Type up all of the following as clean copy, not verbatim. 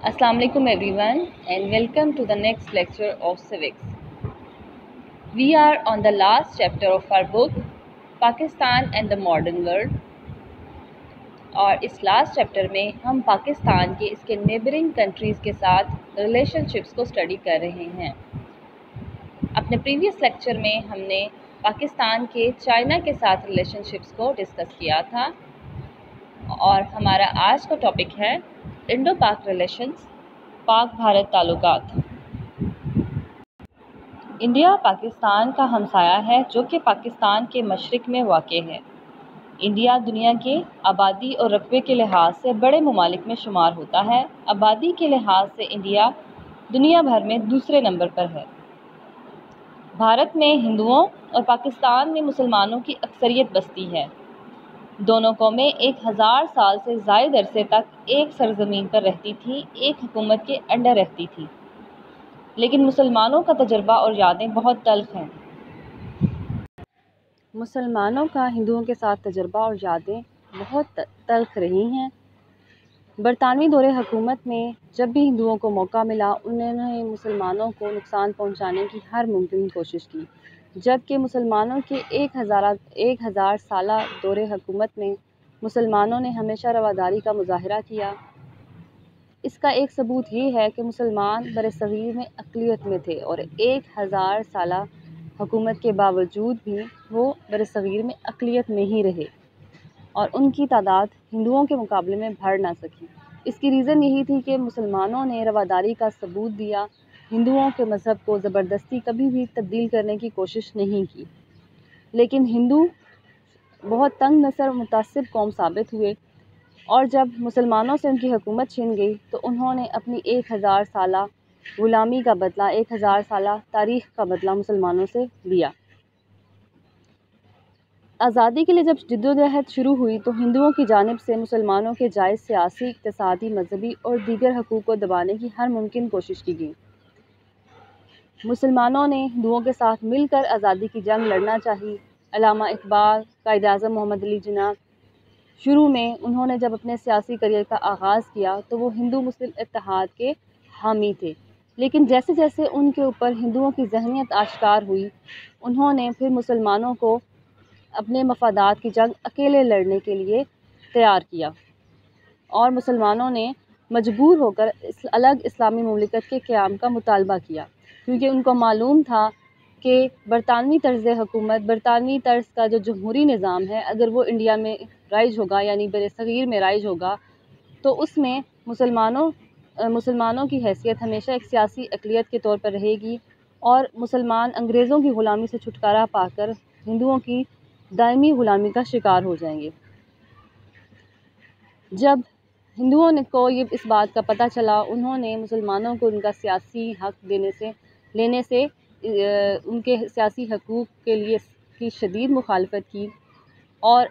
Assalamualaikum everyone and welcome to the next lecture of civics. We are on the last chapter of our book Pakistan and the Modern World और इस last chapter में हम पाकिस्तान के इसके neighbouring countries के साथ relationships को study कर रहे हैं। अपने प्रीवियस लेक्चर में हमने पाकिस्तान के चाइना के साथ रिलेशनशिप्स को डिस्कस किया था और हमारा आज का टॉपिक है इंडो पाक रिलेशंस, पाक भारत ताल्लुकात। इंडिया पाकिस्तान का हमसाया है जो कि पाकिस्तान के मशरिक़ में वाक़ है। इंडिया दुनिया के आबादी और रकबे के लिहाज से बड़े ममालिक में शुमार होता है। आबादी के लिहाज से इंडिया दुनिया भर में दूसरे नंबर पर है। भारत में हिंदुओं और पाकिस्तान में मुसलमानों की अक्सरियत बसती है। दोनों कौमें 1000 साल से ज़ायद अरसे तक एक सरज़मीन पर रहती थी, एक हुकूमत के अंडर रहती थी, लेकिन मुसलमानों का तजर्बा और यादें बहुत तल्ख़ हैं। मुसलमानों का हिंदुओं के साथ तजर्बा और यादें बहुत तल्ख़ रही हैं। बरतानवी दौरे हुकूमत में जब भी हिंदुओं को मौका मिला उन्होंने मुसलमानों को नुकसान पहुंचाने की हर मुमकिन कोशिश की, जबकि मुसलमानों के 1000 साला दौरे हुकूमत में मुसलमानों ने हमेशा रवादारी का मुजाहरा किया। इसका एक सबूत ये है कि मुसलमान बरसग़ीर में अक़लियत में थे और 1000 साला हुकूमत के बावजूद भी वो बरसग़ीर में अक़लियत में ही रहे और उनकी तादाद हिंदुओं के मुकाबले में बढ़ ना सकी। इसकी रीज़न यही थी कि मुसलमानों ने रवादारी का सबूत दिया, हिंदुओं के मज़हब को ज़बरदस्ती कभी भी तब्दील करने की कोशिश नहीं की। लेकिन हिंदू बहुत तंग नसर और मुतअस्सिब कौम साबित हुए और जब मुसलमानों से उनकी हुकूमत छिन गई तो उन्होंने अपनी 1000 साला ग़ुलामी का बदला, 1000 साला तारीख़ का बदला मुसलमानों से लिया। आज़ादी के लिए जब जद्दोजहद शुरू हुई तो हिंदुओं की जानिब से मुसलमानों के जायज़ सियासी, इक़्तिसादी, मजहबी और दीगर हकूक़ को दबाने की हर मुमकिन कोशिश की गई। मुसलमानों ने हिंदुओं के साथ मिलकर आज़ादी की जंग लड़ना चाहिए। अल्लामा इक़बाल, कायद-ए-आज़म मोहम्मद अली जिन्ना, शुरू में उन्होंने जब अपने सियासी करियर का आगाज़ किया तो वो हिंदू मुस्लिम इत्तेहाद के हामी थे, लेकिन जैसे जैसे उनके ऊपर हिंदुओं की ज़हनियत आश्कार हुई उन्होंने फिर मुसलमानों को अपने मफादात की जंग अकेले लड़ने के लिए तैयार किया और मुसलमानों ने मजबूर होकर अलग इस्लामी मुमलिकत के क़याम का मुतालबा किया, क्योंकि उनको मालूम था कि बरतानवी तर्ज़ हुकूमत, बरतानवी तर्ज़ का जो जमहूरी निज़ाम है, अगर वो इंडिया में राइज होगा यानी बरसग़ीर में राइज होगा तो उसमें मुसलमानों की हैसियत हमेशा एक सियासी अक़लियत के तौर पर रहेगी और मुसलमान अंग्रेज़ों की ग़ुलामी से छुटकारा पाकर हिंदुओं की दायमी ग़ुलामी का शिकार हो जाएंगे। जब हिंदुओं को ये इस बात का पता चला उन्होंने मुसलमानों को उनका सियासी हक़ लेने से उनके सियासी हकूक़ के लिए की शदीद मुखालफत की और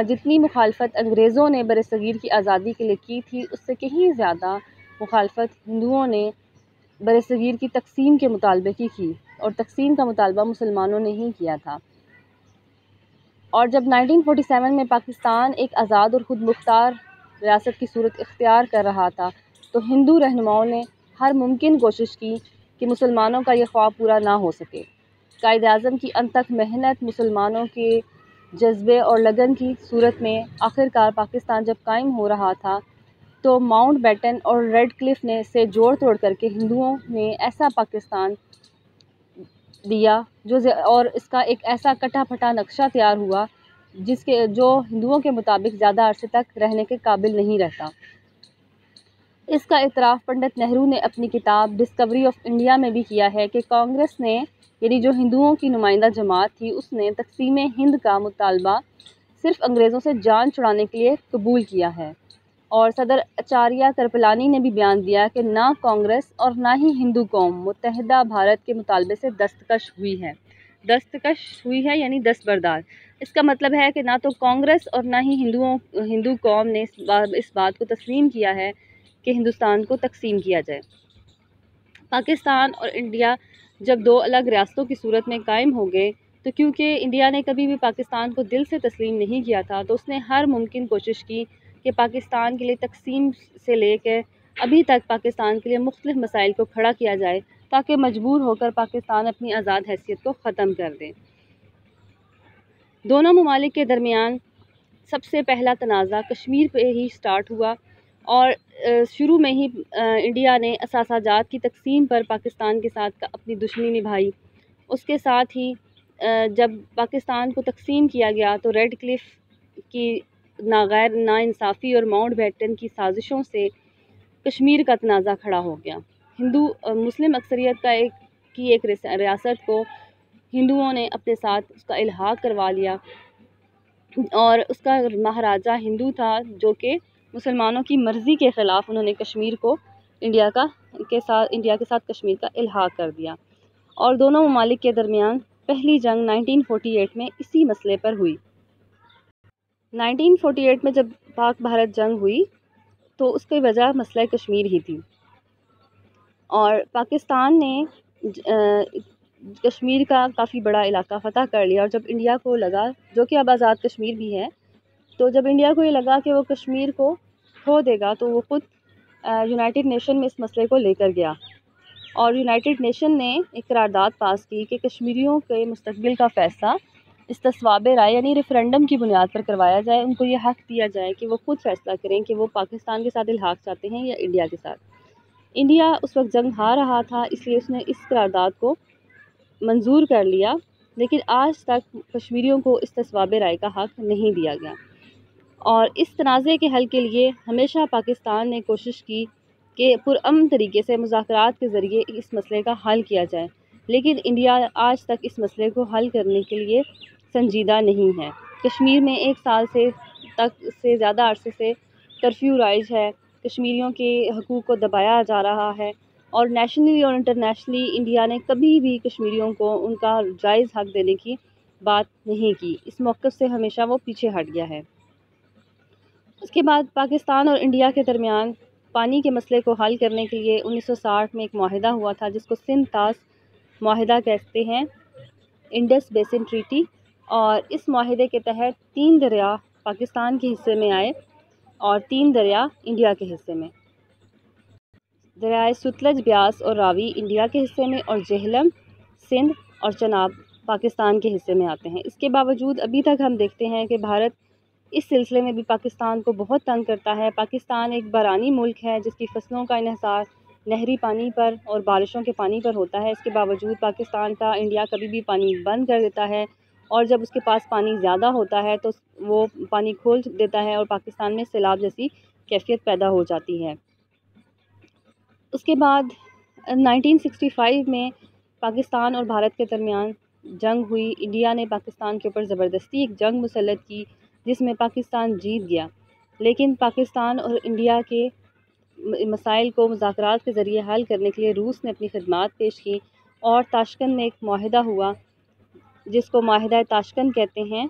जितनी मुखालफत अंग्रेज़ों ने बरसग़ीर की आज़ादी के लिए की थी उससे कहीं ज़्यादा मुखालफत हिंदुओं ने बरसग़ीर की तक़सीम के मुतालबे की और तक़सीम का मुतालबा मुसलमानों ने ही किया था। और जब 1947 में पाकिस्तान एक आज़ाद और ख़ुद मुख्तार रियासत की सूरत इख्तियार कर रहा था तो हिंदू रहनुमाओं ने हर मुमकिन कोशिश की कि मुसलमानों का ये ख्वाब पूरा ना हो सके। कायद-ए-आज़म की अनथक मेहनत, मुसलमानों के जज्बे और लगन की सूरत में आखिरकार पाकिस्तान जब कायम हो रहा था तो माउंट बैटन और रेड क्लिफ ने से जोड़ तोड़ करके हिंदुओं ने ऐसा पाकिस्तान दिया और इसका एक ऐसा कटा फटा नक्शा तैयार हुआ जो हिंदुओं के मुताबिक ज़्यादा अरसे तक रहने के काबिल नहीं रहता। इसका इतराफ़ पंडित नेहरू ने अपनी किताब डिस्कवरी ऑफ इंडिया में भी किया है कि कांग्रेस ने यानी जो हिंदुओं की नुमाइंदा जमात थी उसने तक़सीम हिंद का मुतालबा सिर्फ़ अंग्रेज़ों से जान छुड़ाने के लिए कबूल किया है और सदर आचार्य कृपलानी ने भी बयान दिया कि ना कांग्रेस और ना ही हिंदू कौम मुत्तहिदा भारत के मुतालबे से दस्तकश हुई है यानी दस्तबरदार। इसका मतलब है कि ना तो कांग्रेस और ना ही हिंदू कौम ने इस बात को तस्लीम किया है कि हिंदुस्तान को तकसीम किया जाए। पाकिस्तान और इंडिया जब दो अलग रियासतों की सूरत में कायम हो गए तो क्योंकि इंडिया ने कभी भी पाकिस्तान को दिल से तस्लीम नहीं किया था तो उसने हर मुमकिन कोशिश की कि पाकिस्तान के लिए तकसीम से लेकर अभी तक पाकिस्तान के लिए मुख्तलिफ़ मसाइल को खड़ा किया जाए ताकि मजबूर होकर पाकिस्तान अपनी आज़ाद हैसियत को ख़त्म कर दे। दोनों ममालिक के दरमियान सबसे पहला तनाज़ा कश्मीर पे ही स्टार्ट हुआ और शुरू में ही इंडिया ने असासाजात की तकसीम पर पाकिस्तान के साथ अपनी दुश्मनी निभाई। उसके साथ ही जब पाकिस्तान को तकसीम किया गया तो रेड क्लिफ की नाइंसाफ़ी और माउंटबेटन की साजिशों से कश्मीर का तनाज़ा खड़ा हो गया। हिंदू मुस्लिम अक्सरियत का एक रियासत को हिंदुओं ने अपने साथ उसका इल्हाक करवा लिया और उसका महाराजा हिंदू था, जो कि मुसलमानों की मर्ज़ी के ख़िलाफ़ उन्होंने कश्मीर को इंडिया के साथ कश्मीर का इल्हाक कर दिया। और दोनों ममालिक के दरमियान पहली जंग 1948 में इसी मसले पर हुई। 1948 में जब पाक भारत जंग हुई तो उसकी वजह मसला कश्मीर ही थी और पाकिस्तान ने कश्मीर का काफ़ी बड़ा इलाका फ़तह कर लिया। और जब इंडिया को लगा, जो कि अब आज़ाद कश्मीर भी है, तो जब इंडिया को ये लगा कि वो कश्मीर को खो देगा तो वो ख़ुद यूनाइटेड नेशन में इस मसले को लेकर गया और यूनाइटेड नेशन ने एक करारदाद पास की कि कश्मीरियों के मुस्तकबिल का फ़ैसला इस्तिस्वाब राय यानी रेफरेंडम की बुनियाद पर करवाया जाए। उनको ये हक़ दिया जाए कि वो खुद फ़ैसला करें कि वो पाकिस्तान के साथ इल्हाक चाहते हैं या इंडिया के साथ। इंडिया उस वक्त जंग हार रहा था, इसलिए उसने इस करारदाद को मंजूर कर लिया, लेकिन आज तक कश्मीरियों को इस्तिस्वाब राय का हक़ नहीं दिया गया। और इस तनाज़े के हल के लिए हमेशा पाकिस्तान ने कोशिश की कि पुरअमन तरीके से मुज़ाकरात के ज़रिए इस मसले का हल किया जाए, लेकिन इंडिया आज तक इस मसले को हल करने के लिए संजीदा नहीं है। कश्मीर में 1 साल से ज़्यादा अरसे से कर्फ्यू राइज है, कश्मीरियों के हकूक़ को दबाया जा रहा है और नेशनली और इंटरनेशनली इंडिया ने कभी भी कश्मीरियों को उनका जायज़ हक़ देने की बात नहीं की। इस मौक़िफ़ से हमेशा वो पीछे हट गया है। उसके बाद पाकिस्तान और इंडिया के दरमियान पानी के मसले को हल करने के लिए 1960 में एक माहिदा हुआ था, जिसको सिंध तास माहिदा कहते हैं, इंडस बेसिन ट्रीटी। और इस माहिदे के तहत 3 दरिया पाकिस्तान के हिस्से में आए और 3 दरिया इंडिया के हिस्से में। दरियाए सतलज, ब्यास और रावी इंडिया के हिस्से में और जेहलम, सिंध और चनाब पाकिस्तान के हिस्से में आते हैं। इसके बावजूद अभी तक हम देखते हैं कि भारत इस सिलसिले में भी पाकिस्तान को बहुत तंग करता है। पाकिस्तान एक बरानी मुल्क है जिसकी फसलों का इन्हिसार नहरी पानी पर और बारिशों के पानी पर होता है। इसके बावजूद पाकिस्तान का इंडिया कभी भी पानी बंद कर देता है और जब उसके पास पानी ज़्यादा होता है तो वो पानी खोल देता है और पाकिस्तान में सैलाब जैसी कैफियत पैदा हो जाती है। उसके बाद 1965 में पाकिस्तान और भारत के दरमियान जंग हुई। इंडिया ने पाकिस्तान के ऊपर ज़बरदस्ती एक जंग मुसल्लत की जिसमें पाकिस्तान जीत गया, लेकिन पाकिस्तान और इंडिया के मसाइल को मुज़ाकरात के ज़रिए हल करने के लिए रूस ने अपनी खिदमात पेश की और ताशकंद में एक माहिदा हुआ जिसको माहिदा ताशकंद कहते हैं।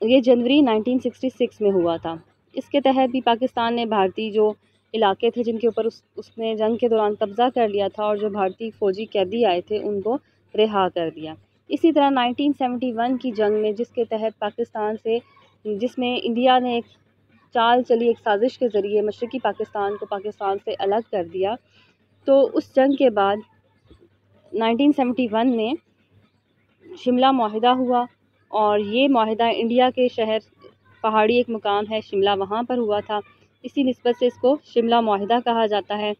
ये जनवरी 1966 में हुआ था। इसके तहत भी पाकिस्तान ने भारतीय जो इलाके थे जिनके ऊपर उसने जंग के दौरान कब्ज़ा कर लिया था और जो भारतीय फ़ौजी कैदी आए थे उनको रिहा कर दिया। इसी तरह 1971 की जंग में जिसमें इंडिया ने एक चाल चली, एक साजिश के ज़रिए मशरक़ी पाकिस्तान को पाकिस्तान से अलग कर दिया। तो उस जंग के बाद 1971 में शिमला माहिदा हुआ और ये माहिदा इंडिया के शहर पहाड़ी एक मुकाम है शिमला, वहाँ पर हुआ था। इसी निस्बत से इसको शिमला माहिदा कहा जाता है।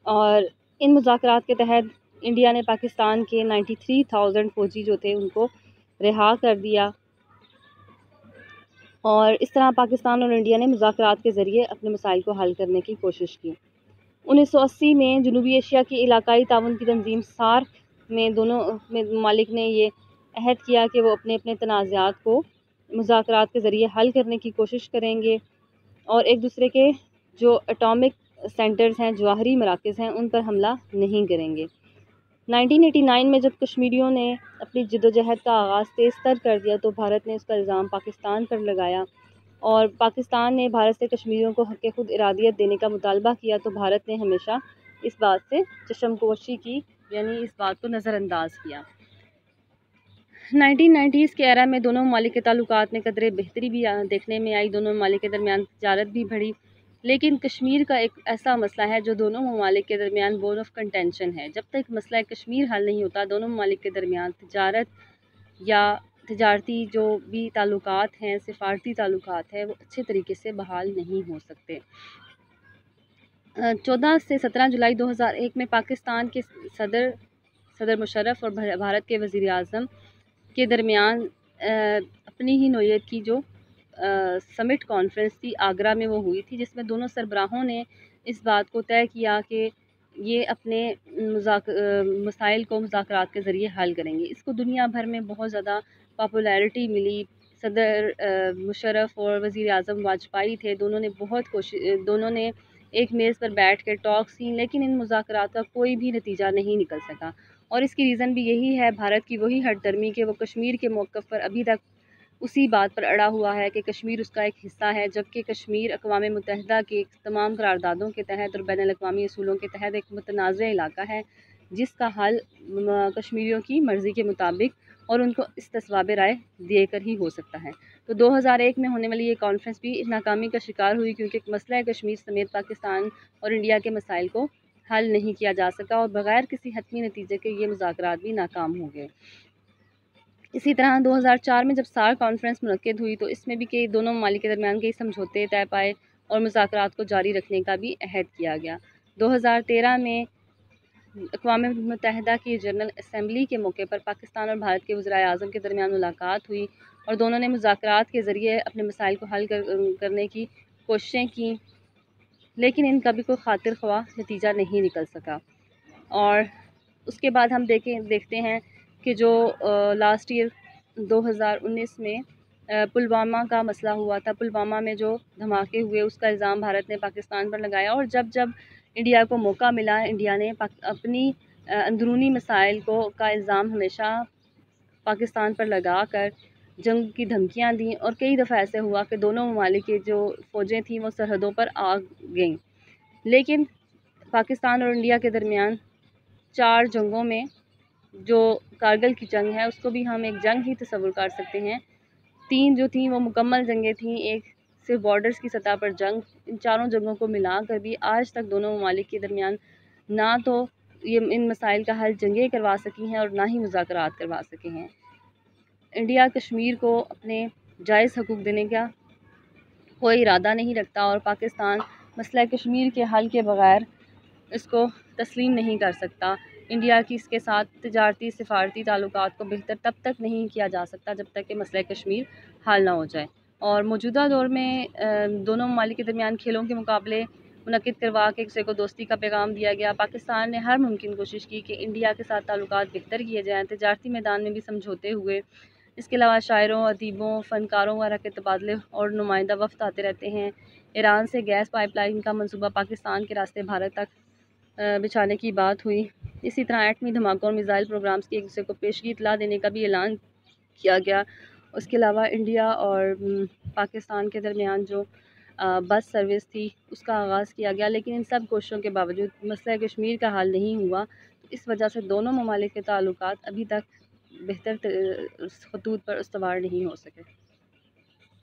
और इन मुज़ाकरात के तहत इंडिया ने पाकिस्तान के 93,000 फ़ौजी जो थे उनको रिहा कर दिया और इस तरह पाकिस्तान और इंडिया ने मुज़ाकरात के ज़रिए अपने मसाइल को हल करने की कोशिश की। 1980 में जनूबी एशिया की इलाकाई ताउन की तंजीम सार्क में दोनों ममालिक ने ये अहद किया कि वो अपने अपने तनाज़ात को मुज़ाकरात के ज़रिए हल करने की कोशिश करेंगे और एक दूसरे के जो एटॉमिक सेंटर्स हैं, जवाहरी मराकज़ हैं, उन पर हमला नहीं करेंगे। 1989 में जब कश्मीरियों ने अपनी जद्दोजहद का आगाज़ तेज़ तर कर दिया तो भारत ने उसका इल्ज़ाम पाकिस्तान पर लगाया और पाकिस्तान ने भारत से कश्मीरियों को हक़ खुद इरादियत देने का मुतालबा किया। तो भारत ने हमेशा इस बात से चशमपोशी की, यानी इस बात को नज़रअंदाज किया। 1990s के एरा में दोनों ममालिक के ताल्लुकात में कदरे बेहतरी भी देखने में आई। दोनों ममालिक के दरमियान तजारत भी बढ़ी, लेकिन कश्मीर का एक ऐसा मसला है जो दोनों ममालिक के दरमियान बोन ऑफ कंटेंशन है। जब तक मसला कश्मीर हल नहीं होता, दोनों ममालिक के दरमियान तजारत या तजारती जो भी ताल्लुकात हैं, सिफारती ताल्लुकात हैं, वो अच्छे तरीके से बहाल नहीं हो सकते। 14 से 17 जुलाई 2001 में पाकिस्तान के सदर मुशर्रफ और भारत के वज़ीर आज़म के दरमियान अपनी ही नौयत की जो समिट कॉन्फ्रेंस थी आगरा में वो हुई थी, जिसमें दोनों सरबराहों ने इस बात को तय किया कि ये अपने मसाइल को मुज़ाकरात के ज़रिए हल करेंगे। इसको दुनिया भर में बहुत ज़्यादा पॉपुलैरिटी मिली। सदर मुशर्रफ और वज़ीर आज़म वाजपेयी थे, दोनों ने एक मेज़ पर बैठ कर टॉक्स की, लेकिन इन मुज़ाकरात का कोई भी नतीजा नहीं निकल सका। और इसकी रीज़न भी यही है, भारत की वही हठधर्मी कि वो कश्मीर के मौक़िफ़ पर अभी तक उसी बात पर अड़ा हुआ है कि कश्मीर उसका एक हिस्सा है, जबकि कश्मीर अक़वाम मुत्तहिदा के तमाम करारदादों के तहत और बैनुल अक़वामी असूलों के तहत एक मुतनाज़ इलाका है, जिसका हल कश्मीरियों की मर्ज़ी के मुताबिक और उनको इस्तिस्वाब राय देकर ही हो सकता है। तो 2001 में होने वाली ये कॉन्फ्रेंस भी नाकामी का शिकार हुई, क्योंकि मसला कश्मीर समेत पाकिस्तान और इंडिया के मसाइल को हल नहीं किया जा सका और बग़ैर किसी हतमी नतीजे के ये मुज़ाकरात भी नाकाम हो गए। इसी तरह 2004 में जब सार्क कॉन्फ्रेंस मुनक्किद हुई, तो इसमें भी कई दोनों ममालिक के दरमियान कई समझौते तय पाए और मुज़ाकरात को जारी रखने का भी अहद किया गया। 2013 में अक़वाम मुत्तहिदा की जनरल असम्बली के मौके पर पाकिस्तान और भारत के वज़ीर आज़म के दरमियान मुलाकात हुई और दोनों ने मुज़ाकरात के ज़रिए अपने मसाइल को हल करने की कोशिशें की, लेकिन इनका भी कोई खातिर ख्वाह नतीजा नहीं निकल सका। और उसके बाद हम देखते हैं कि जो लास्ट ईयर 2019 में पुलवामा का मसला हुआ था, पुलवामा में जो धमाके हुए उसका इल्ज़ाम भारत ने पाकिस्तान पर लगाया। और जब जब इंडिया को मौका मिला, इंडिया ने अपनी अंदरूनी मसाइल का इल्ज़ाम हमेशा पाकिस्तान पर लगा कर जंग की धमकियाँ दी और कई दफ़ा ऐसे हुआ कि दोनों ममालिक की जो फ़ौजें थीं वो सरहदों पर आ गईं। लेकिन पाकिस्तान और इंडिया के दरमियान 4 जंगों में जो कारगिल की जंग है उसको भी हम एक जंग ही तस्वुर कर सकते हैं। 3 जो थी वो मुकम्मल जंगें थीं, एक सिर्फ बॉर्डर्स की सतह पर जंग। इन चारों जंगों को मिलाकर भी आज तक दोनों ममालिक के दरमियान ना तो ये इन मसाइल का हल जंगें करवा सकी हैं और ना ही मुज़ाकरात करवा सके हैं। इंडिया कश्मीर को अपने जायज़ हकूक़ देने का कोई इरादा नहीं रखता और पाकिस्तान मसला कश्मीर के हल के बग़ैर इसको तस्लीम नहीं कर सकता। इंडिया की इसके साथ तजारती सिफारती ताल्लुकात को बेहतर तब तक नहीं किया जा सकता जब तक कि मसला कश्मीर हल ना हो जाए। और मौजूदा दौर में दोनों ममालिक के दरमियान खेलों के मुकाबले मुनक्किद करवा के एक दूसरे को दोस्ती का पैगाम दिया गया। पाकिस्तान ने हर मुमकिन कोशिश की कि इंडिया के साथ ताल्लुकात बेहतर किए जाएँ, तजारती मैदान में भी समझौते हुए। इसके अलावा शायरों, अदीबों, फ़नकारों वगैरह के तबादले और नुमाइंदा वफ़द आते रहते हैं। ईरान से गैस पाइपलाइन का मंसूबा पाकिस्तान के रास्ते भारत तक बिछाने की बात हुई। इसी तरह एटमी धमाकों और मिसाइल प्रोग्राम्स की एक दूसरे को पेशगी इतला देने का भी ऐलान किया गया। उसके अलावा इंडिया और पाकिस्तान के दरमियान जो बस सर्विस थी उसका आगाज़ किया गया, लेकिन इन सब कोशिशों के बावजूद मसला कश्मीर का हल नहीं हुआ। तो इस वजह से दोनों ममालिक के ताल्लुकात अभी तक बेहतर खतूत पर इस्तवार नहीं हो सके।